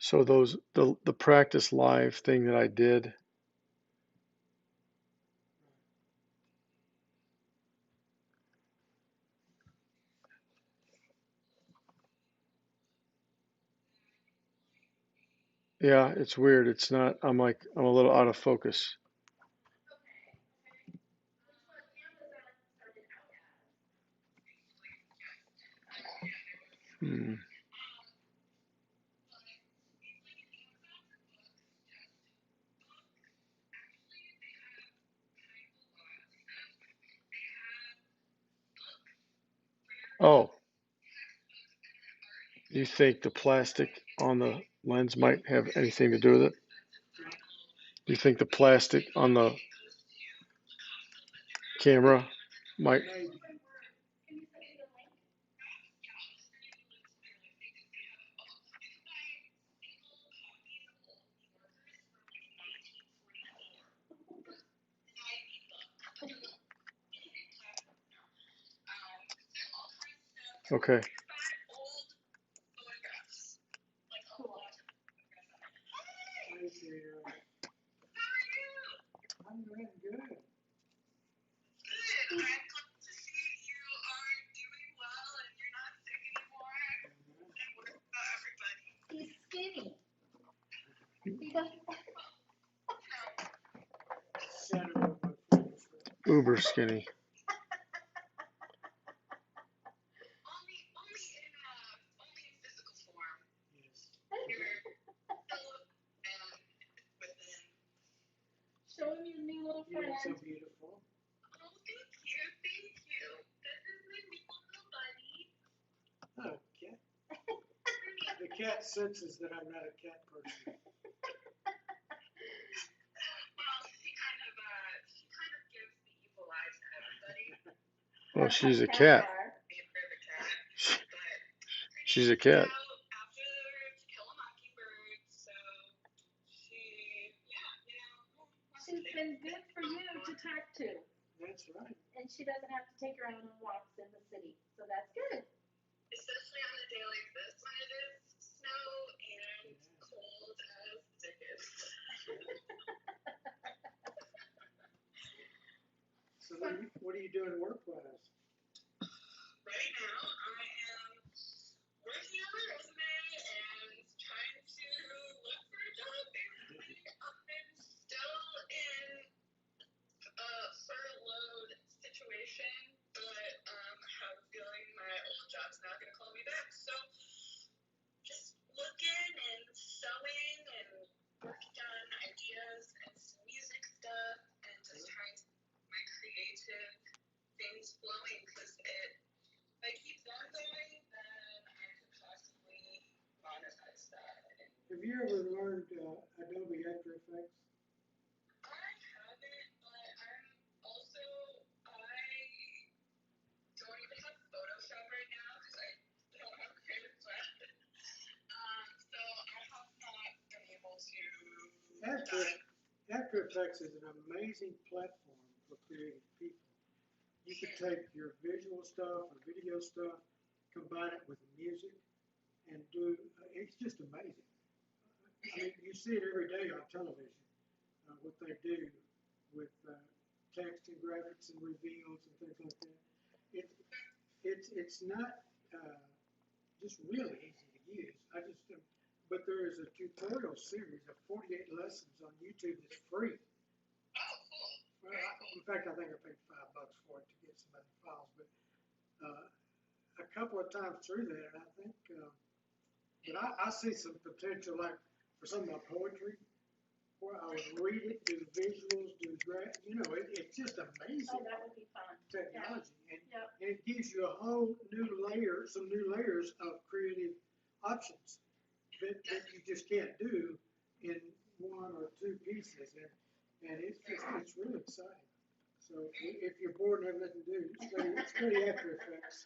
So the practice live thing that I did, yeah, it's weird. It's not, I'm a little out of focus. Hmm. Oh, you think the plastic on the lens might have anything to do with it? You think the plastic on the camera might? Okay. I'm doing good. He's skinny. He doesn't. Uber skinny. Show him your new little You look so friend. beautiful. Oh, cat. The cat senses that I'm not a cat person. Oh, she's a cat. She's a cat. She's been good for you to talk to. That's right. And she doesn't have to take her out on walks in the city. So that's good. Especially on a day like this when it is snow and cold as dickens. So what are you doing work-wise? Right now, I am working on my resume and trying to look for a job. Basically, I'm still in a furloughed situation, but have a feeling my old job's not going to call me back. So just looking and sewing and working on ideas and some music stuff and just trying to keep my creative things flowing because if I keep them going, then I could possibly monetize that. Have you ever learned Adobe After Effects? I haven't, but I'm also, I don't even have Photoshop right now because I don't have Creative Cloud. So I have not been able to After Effects is an amazing platform for creative people. You can take your visual stuff or video stuff, combine it with music, and it's just amazing. I mean, you see it every day on television, what they do with text and graphics and reveals and things like that. It's not just really easy to use. But there is a tutorial series of 48 lessons on YouTube that's free. Well, in fact, I think I paid $5 for it to get some other files, but a couple of times through that, and I think, but I see some potential, like for some of my poetry, where I would read it, do visuals, do it's just amazing. Oh, that would be fun. Technology, Yeah. and it gives you a whole new layer, some new layers of creative options that you just can't do in one or two pieces, and it's really exciting. So if you're bored and have nothing to do, study After Effects.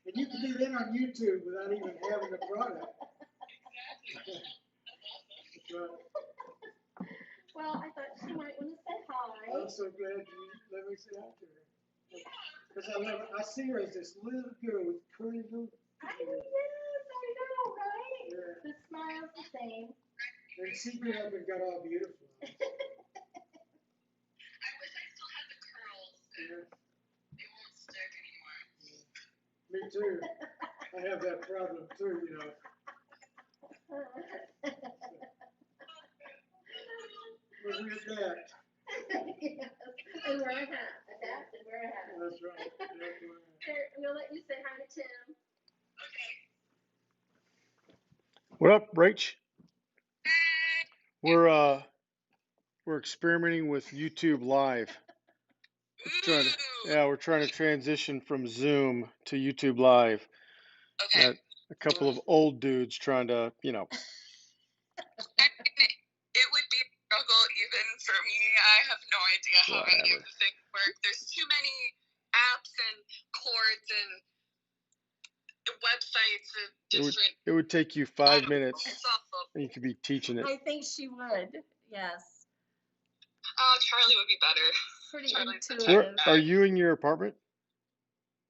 And you can do that on YouTube without even having the product. Well, I thought she might want to say hi. I'm so glad you let me say hi to her. Because I see her as this little girl with curly blue. I know, right? Yeah. The smile's the same. And she grew up and got all beautiful. I wish I still had the curls. Yeah, They won't stick anymore. me too. I have that problem too, you know. But we adapt. Yes. And wear a hat. Adapt and wear a hat. That's right. That's right. Here, we'll let you say hi to Tim. Okay. What up, Rach? We're experimenting with YouTube Live. We're trying to transition from Zoom to YouTube Live. Okay. Got a couple of old dudes trying to, It would be a struggle even for me. I have no idea how any of the things work. There's too many apps and cords and websites and different. it would take you 5 minutes It's awful. and you could be teaching it. I think she would. Yes. Oh, Charlie would be better. Pretty Charlie's the intuitive. Are you in your apartment?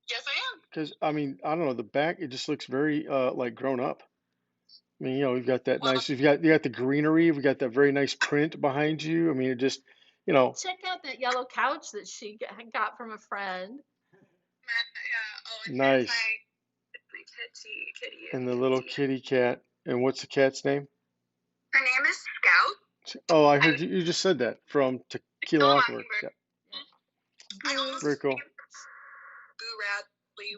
Yes, I am. Because I mean, I don't know, the back it just looks very like grown up. I mean, you know, you've got that Well- nice, you got the greenery, we've got that very nice print behind you. I mean, it just, you know, Check out that yellow couch that she got from a friend. Yeah. Oh, and Nice. it's my kitty. and the little kitty cat. And what's the cat's name? Her name is Scout. Oh, I heard you just said that from Tequila Oh, Mockingbird. Yeah, I almost very cool. named her Boo Radley,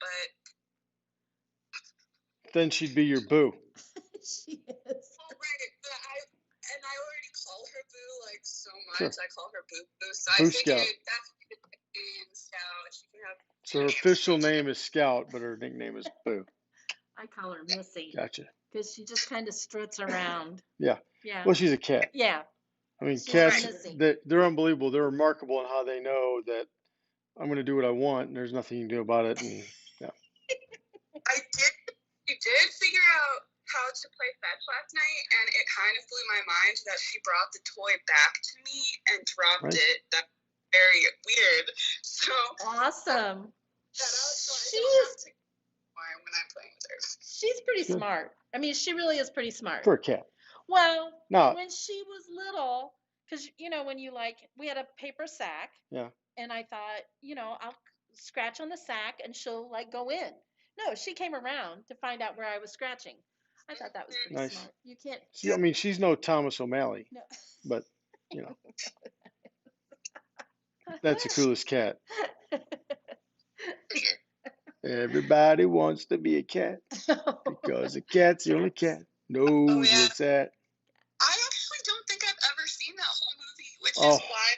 but Then she'd be your boo. She is. oh right, but I already call her Boo like so much. Sure. I call her Boo Boo. So Boo I figured Scout. that's the name Scout. She can have So her official name is Scout, but her nickname is Boo. I call her Missy Gotcha. because she just kind of struts around. Yeah. Yeah. Well, she's a cat. Yeah. I mean, She's cats, Missy. they're unbelievable. They're remarkable in how they know that I'm going to do what I want and there's nothing you can do about it. And We did figure out how to play fetch last night, and it kind of blew my mind that she brought the toy back to me and dropped Right. it. That's very weird. So Awesome. that out, so I don't She's have to more when I'm playing with her. she's pretty Good. smart. I mean, she really is pretty smart. for a cat. Well, Now, when she was little, because when you we had a paper sack. Yeah. And I thought, I'll scratch on the sack and she'll go in. No, she came around to find out where I was scratching. I thought that was pretty Nice. smart. You can't. I mean, she's no Thomas O'Malley, No. but that's the coolest cat. Everybody wants to be a cat because a cat's the only cat knows yeah. where it's at. I actually don't think I've ever seen that whole movie, which Oh. is why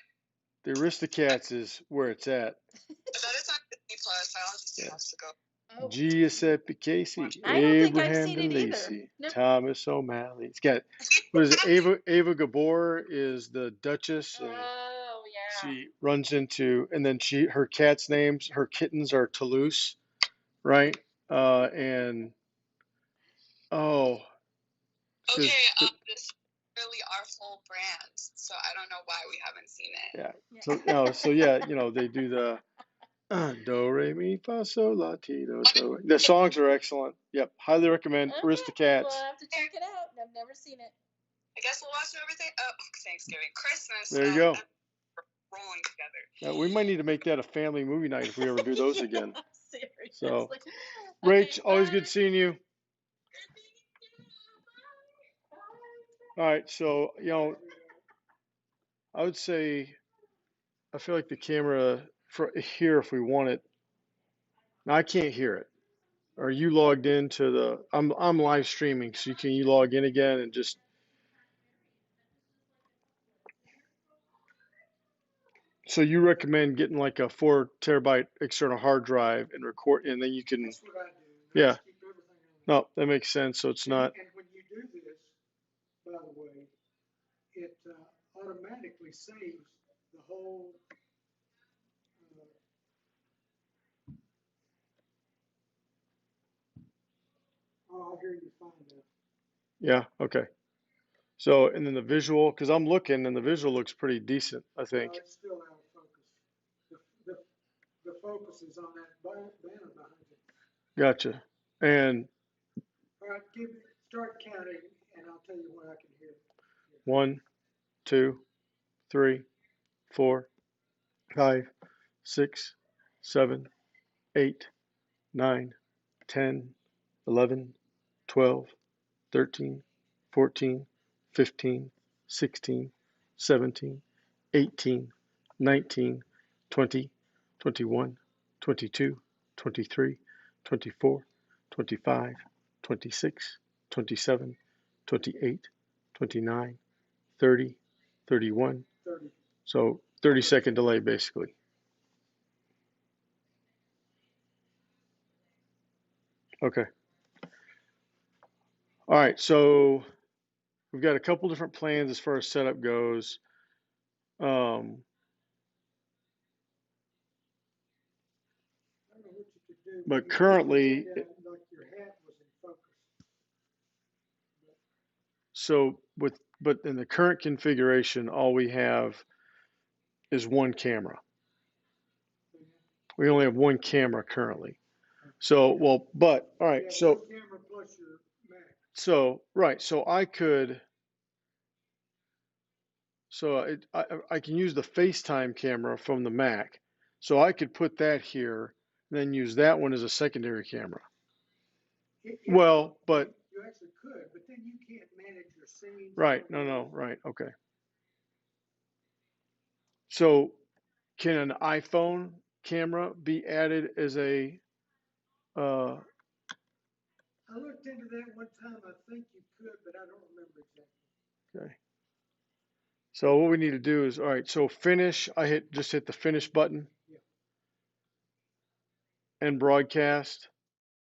The Aristocats is where it's at. that is on Disney Plus. I'll just Yeah. have to go. Oh, Giuseppe Casey, I don't think I've Abraham seen and it either. Lacey, No. Thomas O'Malley. It's got, what is it? Ava Gabor is the Duchess, and oh yeah. she runs into, and then her cat's names, her kittens are Toulouse, right? And oh, Okay, says- this is really our full brand, so I don't know why we haven't seen it. yeah. So yeah, they do the do re mi fa sol la ti do do. The songs are excellent. Yep, highly recommend Okay, Aristocats. We'll have to check it out. I've never seen it. I guess we'll watch everything. Oh, Thanksgiving, Christmas. There you go. and rolling together. We might need to make that a family movie night if we ever do those again. Seriously. So, Okay, Rach, always good bye. seeing you. All right, so I would say I feel like the camera for here if we want it. Now I can't hear it. Are you logged into the? I'm live streaming, so can you log in again and just? So you recommend getting like a 4 terabyte external hard drive and record, and then you can. That's what I do. Yeah. Just keep everything on No, that makes sense. So it's not. And when you do this, by the way, it automatically saves the whole. I'll hear you find that. Yeah. Okay. So and then the visual, because I'm looking and the visual looks pretty decent. I think. It's still out of focus. The focus is on that banner behind it. Gotcha. And All right, start counting and I'll tell you when I can hear. 1, 2, 3, 4, 5, 6, 7, 8, 9, 10, 11, 12, 13, 14, 15, 16, 17, 18, 19, 20, 21, 22, 23, 24, 25, 26, 27, 28, 29, 30, 31. 30. So 30-second delay basically. Okay. All right. So we've got a couple different plans as far as setup goes. I don't know what you could do. But You currently, could get like your hat was in focus. so but in the current configuration, all we have is one camera. We only have one camera currently. So, well, but all right. Yeah, So, one camera plus your Mac. so right. So I could. So I can use the FaceTime camera from the Mac. So I could put that here, and then use that one as a secondary camera. Well, but You actually could, but then you can't manage your scenes. right. No. Right. Okay. So can an iPhone camera be added as a I looked into that one time. I think you could, but I don't remember exactly. okay. So what we need to do is, all right, so finish, just hit the finish button Yeah. and broadcast.